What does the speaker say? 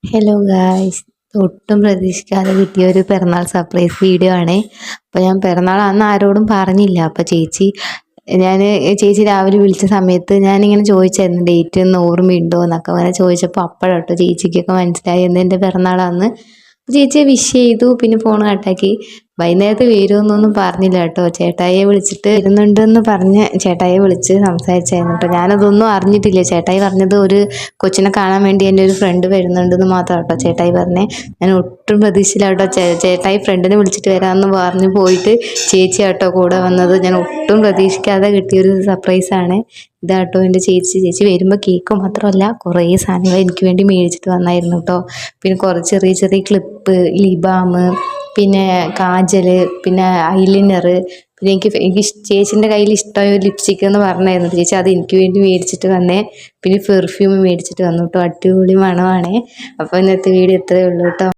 Hello guys, ഒട്ടും പ്രതീക്ഷിക്കാതെ കിട്ടിയ ഒരു പിറന്നാൾ സർപ്രൈസ് വീഡിയോ ആണ്. അപ്പോൾ ഞാൻ പിറന്നാൾ അന്ന് ആരോടും പറഞ്ഞില്ല. അപ്പോൾ ചേച്ചി രാവിലെ വിളിച്ച സമയത്ത് ഞാനിങ്ങനെ ചോദിച്ചായിരുന്നു ഡേറ്റ് ഒന്ന് ഓർമ്മയുണ്ടോ എന്നൊക്കെ. അങ്ങനെ ചോദിച്ചപ്പോൾ അപ്പോഴാട്ടോ ചേച്ചിക്കൊക്കെ മനസ്സിലായി എന്ന് എൻ്റെ പിറന്നാളാന്ന്. ചേച്ചിയെ വിഷ് ചെയ്തു, പിന്നെ ഫോൺ കട്ടാക്കി. വൈകുന്നേരത്ത് വരുമെന്നൊന്നും പറഞ്ഞില്ല കേട്ടോ. ചേട്ടായിയെ വിളിച്ചിട്ട് വരുന്നുണ്ടെന്ന് പറഞ്ഞ് ചേട്ടായിയെ വിളിച്ച് സംസാരിച്ചായിരുന്നു കേട്ടോ. ഞാനതൊന്നും അറിഞ്ഞിട്ടില്ല. ചേട്ടായി പറഞ്ഞത് ഒരു കൊച്ചിനെ കാണാൻ വേണ്ടി എൻ്റെ ഒരു ഫ്രണ്ട് വരുന്നുണ്ടെന്ന് മാത്രം കേട്ടോ ചേട്ടായി പറഞ്ഞേ. ഞാൻ ഒട്ടും പ്രതീക്ഷയില്ല കേട്ടോ. ചേട്ടായി ഫ്രണ്ടിനെ വിളിച്ചിട്ട് വരാമെന്ന് പറഞ്ഞ് പോയിട്ട് ചേച്ചി കേട്ടോ കൂടെ വന്നത്. ഞാൻ ഒട്ടും പ്രതീക്ഷിക്കാതെ കിട്ടിയൊരു സർപ്രൈസാണ് ഇതാട്ടോ. എൻ്റെ ചേച്ചി വരുമ്പോൾ കേക്ക് മാത്രമല്ല കുറേ സാധനങ്ങൾ എനിക്ക് വേണ്ടി മേടിച്ചിട്ട് വന്നായിരുന്നു കേട്ടോ. പിന്നെ കുറച്ച് ചെറിയ ചെറിയ ക്ലിപ്പ്, ലിബാം, പിന്നെ കാജൽ, പിന്നെ ഐലൈനർ, പിന്നെ എനിക്ക് ചേച്ചീൻ്റെ കയ്യിൽ ഇഷ്ടമായ ഒരു ലിപ്സ്റ്റിക് എന്ന് പറഞ്ഞായിരുന്നു ചേച്ചി. അത് എനിക്ക് വേണ്ടി മേടിച്ചിട്ട് വന്നേ. പിന്നെ പെർഫ്യൂം മേടിച്ചിട്ട് വന്നു കേട്ടോ. അടിപൊളി മണമാണേ. അപ്പോൾ ഇന്നത്തെ വീഡിയോ ഇത്രയേ ഉള്ളൂ കേട്ടോ.